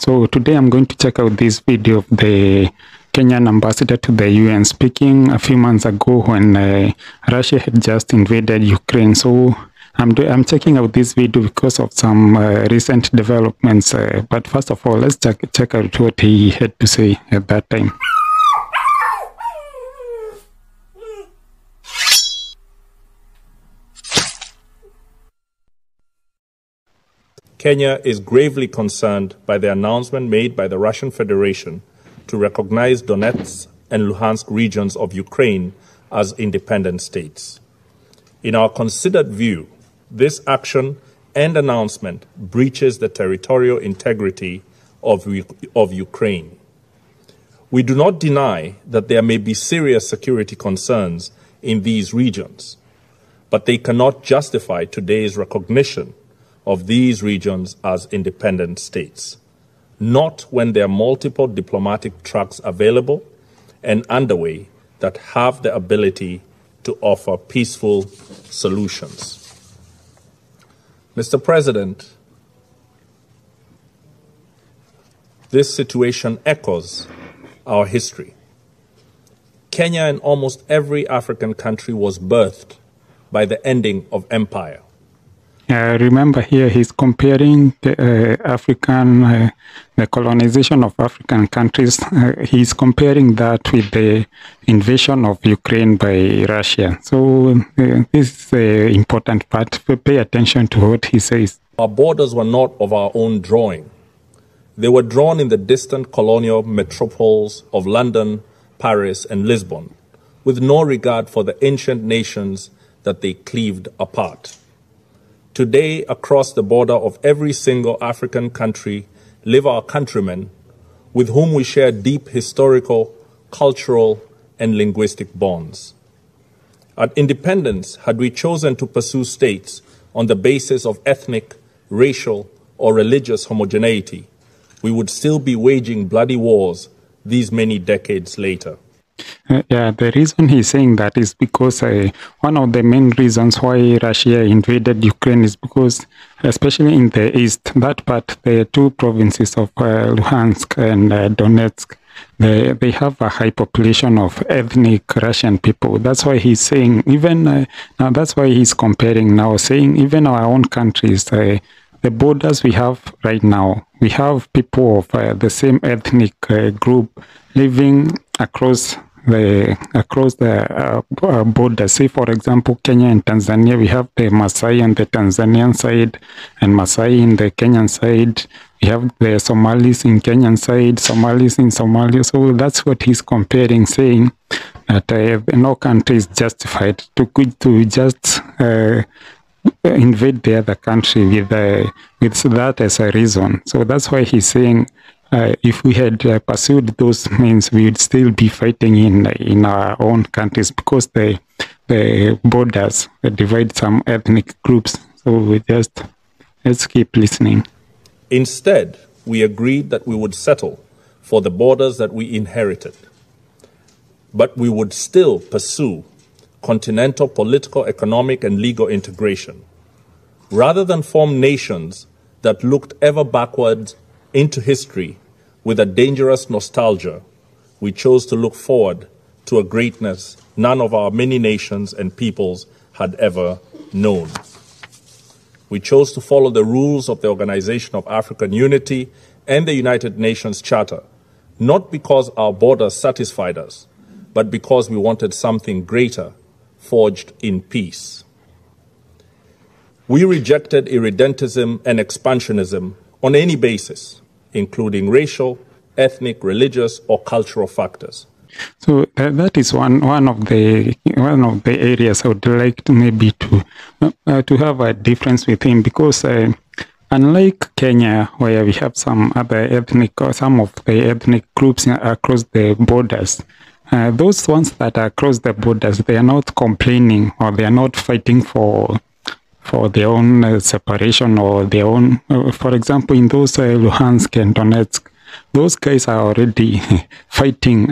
So today I'm going to check out this video of the Kenyan ambassador to the UN speaking a few months ago when Russia had just invaded Ukraine. So I'm checking out this video because of some recent developments. But first of all, let's check out what he had to say at that time. Kenya is gravely concerned by the announcement made by the Russian Federation to recognize Donetsk and Luhansk regions of Ukraine as independent states. In our considered view, this action and announcement breaches the territorial integrity of Ukraine. We do not deny that there may be serious security concerns in these regions, but they cannot justify today's recognition of these regions as independent states, not when there are multiple diplomatic tracks available and underway that have the ability to offer peaceful solutions. Mr. President, this situation echoes our history. Kenya and almost every African country was birthed by the ending of empire. Remember here he's comparing the the colonization of African countries. He's comparing that with the invasion of Ukraine by Russia. So this is the important part. Pay attention to what he says. Our borders were not of our own drawing. They were drawn in the distant colonial metropoles of London, Paris, and Lisbon, with no regard for the ancient nations that they cleaved apart. Today, across the border of every single African country live our countrymen with whom we share deep historical, cultural, and linguistic bonds. At independence, had we chosen to pursue states on the basis of ethnic, racial, or religious homogeneity, we would still be waging bloody wars these many decades later. Yeah, the reason he's saying that is because one of the main reasons why Russia invaded Ukraine is because, especially in the east, that part, the two provinces of Luhansk and Donetsk, they have a high population of ethnic Russian people. That's why he's saying, even now, that's why he's comparing now, saying even our own countries, the borders we have right now, we have people of the same ethnic group living across the border. Say, for example, Kenya and Tanzania, we have the Maasai on the Tanzanian side and Maasai in the Kenyan side. We have the Somalis in Kenyan side, Somalis in Somalia. So that's what he's comparing, saying that no country is justified to just invade the other country with that as a reason. So that's why he's saying if we had pursued those means, we would still be fighting in our own countries because the borders divide some ethnic groups. So let's keep listening. Instead, we agreed that we would settle for the borders that we inherited, but we would still pursue continental political, economic, and legal integration, rather than form nations that looked ever backwards into history. With a dangerous nostalgia, we chose to look forward to a greatness none of our many nations and peoples had ever known. We chose to follow the rules of the Organization of African Unity and the United Nations Charter, not because our borders satisfied us, but because we wanted something greater, forged in peace. We rejected irredentism and expansionism on any basis, including racial, ethnic, religious, or cultural factors. So that is one of the areas I would like to maybe to have a difference with him, because unlike Kenya, where we have some of the ethnic groups across the borders, those ones that are across the borders, they are not complaining or they are not fighting for their own separation or their own, for example, in those Luhansk and Donetsk, those guys are already fighting.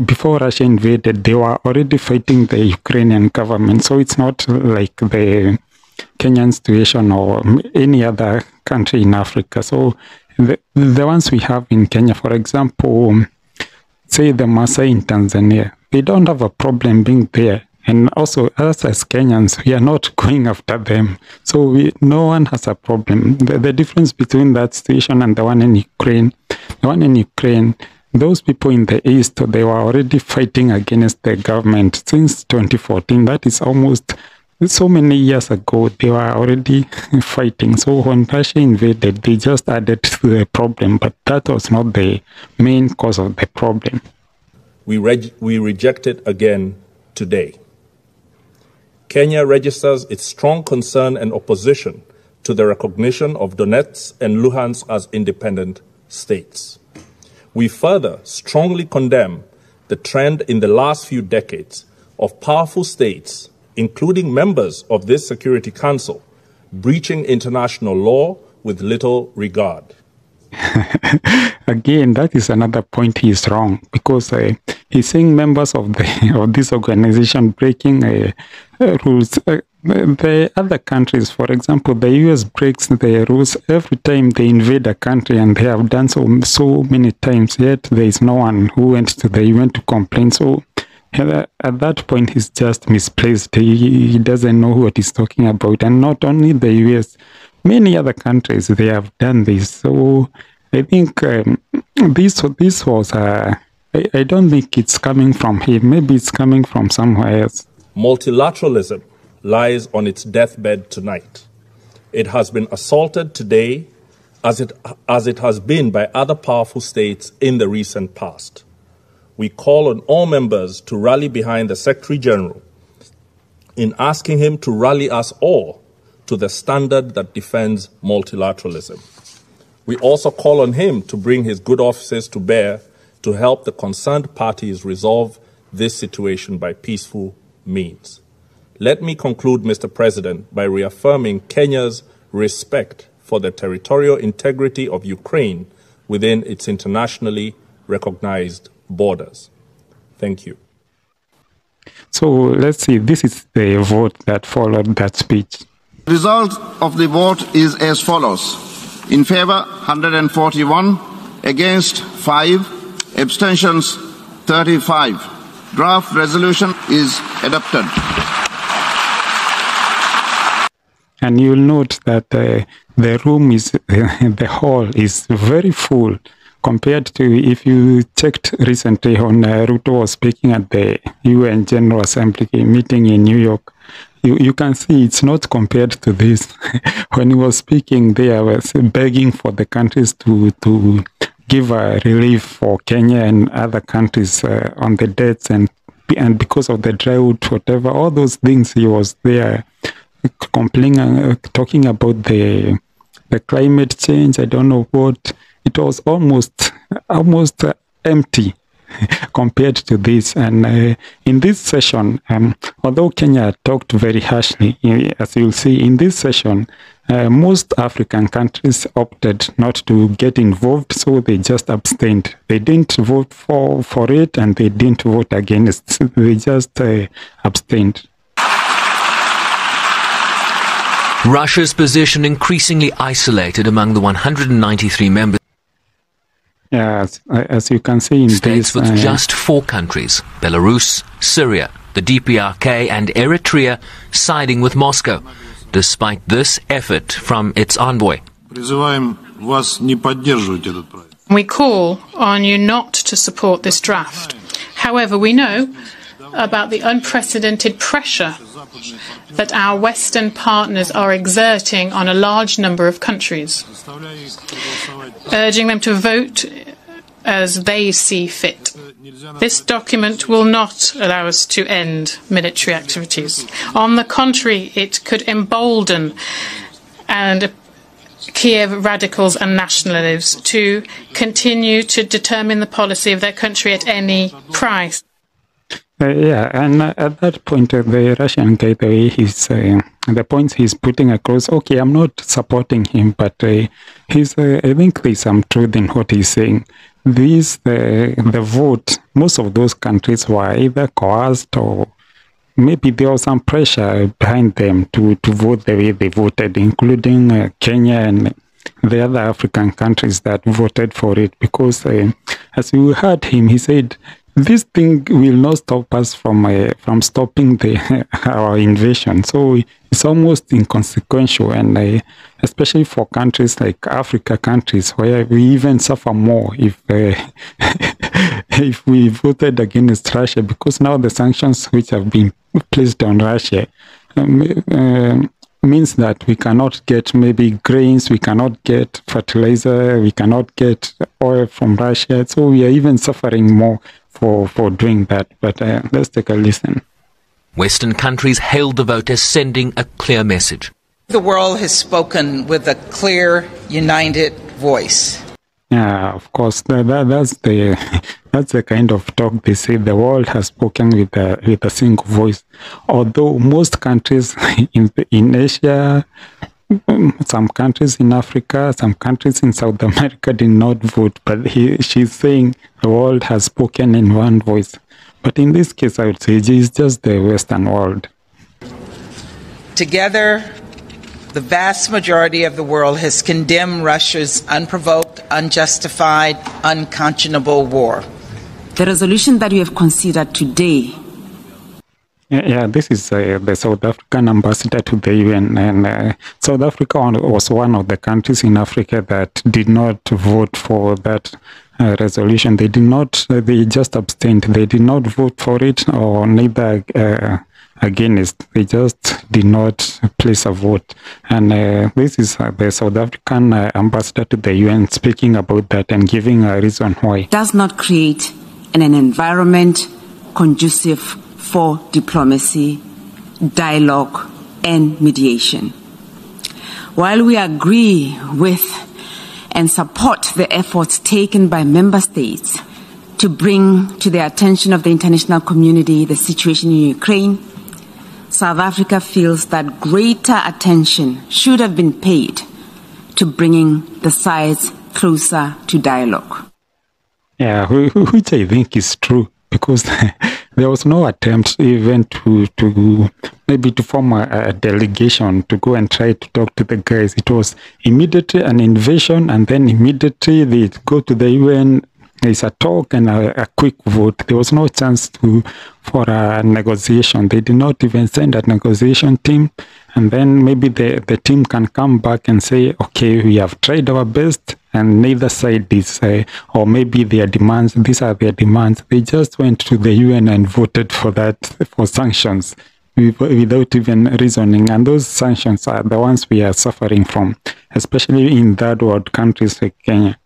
Before Russia invaded, they were already fighting the Ukrainian government. So it's not like the Kenyan situation or any other country in Africa. So the ones we have in Kenya, for example, say the Maasai in Tanzania, they don't have a problem being there. And also, us as Kenyans, we are not going after them. So no one has a problem. The difference between that situation and the one in Ukraine, those people in the East, they were already fighting against the government since 2014. That is almost so many years ago. They were already fighting. So when Russia invaded, they just added to the problem. But that was not the main cause of the problem. We reject it again today. Kenya registers its strong concern and opposition to the recognition of Donetsk and Luhansk as independent states. We further strongly condemn the trend in the last few decades of powerful states, including members of this Security Council, breaching international law with little regard. Again, that is another point he is wrong, because he's saying members of this organization breaking rules. The other countries, for example, the US breaks the rules every time they invade a country, and they have done so many times, yet there is no one who went to the UN to complain. So at that point, he's just misplaced. He doesn't know what he's talking about. And not only the US, many other countries, they have done this. So I think this was, I don't think it's coming from him. Maybe it's coming from somewhere else. Multilateralism lies on its deathbed tonight. It has been assaulted today as it has been by other powerful states in the recent past. We call on all members to rally behind the Secretary General in asking him to rally us all to the standard that defends multilateralism. We also call on him to bring his good offices to bear to help the concerned parties resolve this situation by peaceful means. Let me conclude, Mr. President, by reaffirming Kenya's respect for the territorial integrity of Ukraine within its internationally recognized borders. Thank you. So let's see, this is the vote that followed that speech. The result of the vote is as follows. In favor, 141, against 5, abstentions 35. Draft resolution is adopted. And you'll note that the room is, the hall is very full compared to if you checked recently when Ruto was speaking at the UN General Assembly meeting in New York. You can see it's not compared to this. When he was speaking there, was begging for the countries to give a relief for Kenya and other countries on the debts and because of the drought, whatever, all those things he was there complaining, talking about the climate change. I don't know what. It was almost empty compared to this. And in this session, although Kenya talked very harshly, as you'll see in this session, most African countries opted not to get involved, so they just abstained. They didn't vote for it, and they didn't vote against. They just abstained. Russia's position increasingly isolated among the 193 members. Yes, as you can see in states this, with just 4 countries, Belarus, Syria, the DPRK and Eritrea, siding with Moscow, despite this effort from its envoy. We call on you not to support this draft. However, we know about the unprecedented pressure that our Western partners are exerting on a large number of countries, urging them to vote as they see fit. This document will not allow us to end military activities. On the contrary, it could embolden Kiev radicals and nationalists to continue to determine the policy of their country at any price. Yeah, and at that point, the Russian guy, the way the points he's putting across, okay, I'm not supporting him, but I think there's some truth in what he's saying. The vote, most of those countries were either coerced or maybe there was some pressure behind them to vote the way they voted, including Kenya and the other African countries that voted for it, because as we heard him, he said, this thing will not stop us from stopping our invasion. So it's almost inconsequential, and especially for countries like Africa countries, where we even suffer more if if we voted against Russia, because now the sanctions which have been placed on Russia means that we cannot get maybe grains, we cannot get fertilizer, we cannot get oil from Russia. So we are even suffering more for doing that. But let's take a listen. Western countries hailed the vote as sending a clear message. The world has spoken with a clear, united voice. Yeah, of course, that's the kind of talk they say. The world has spoken with a single voice. Although most countries in Asia, some countries in Africa, some countries in South America did not vote, but she's saying the world has spoken in one voice. But in this case, I would say it's just the Western world. Together, the vast majority of the world has condemned Russia's unprovoked, unjustified, unconscionable war. The resolution that we have considered today. Yeah, this is the South African ambassador to the UN, and South Africa was one of the countries in Africa that did not vote for that resolution. They did not. They just abstained. They did not vote for it, or neither against. They just did not place a vote. And this is the South African ambassador to the UN speaking about that and giving a reason why. Does not create an environment conducive for diplomacy, dialogue, and mediation. While we agree with and support the efforts taken by member states to bring to the attention of the international community the situation in Ukraine, South Africa feels that greater attention should have been paid to bringing the sides closer to dialogue. Yeah, which I think is true, because there was no attempt even to maybe to form a delegation to go and try to talk to the guys. It was immediately an invasion, and then immediately they go to the UN. There's a talk and a quick vote. There was no chance for a negotiation. They did not even send a negotiation team. And then maybe the team can come back and say, okay, we have tried our best, and neither side is, or maybe their demands, these are their demands. They just went to the UN and voted for sanctions without even reasoning. And those sanctions are the ones we are suffering from, especially in third world countries like Kenya.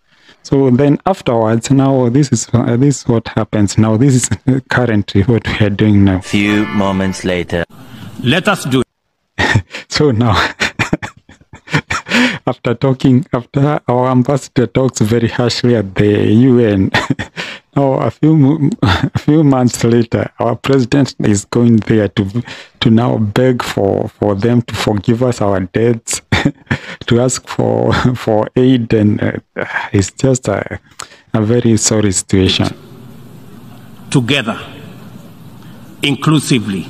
So then afterwards, now this is what happens now. This is currently what we are doing now. Few moments later. Let us do it. So now, after our ambassador talks very harshly at the UN, now a few months later, our president is going there to now beg for them to forgive us our debts, to ask for aid, and it's just a very sorry situation. Together, inclusively,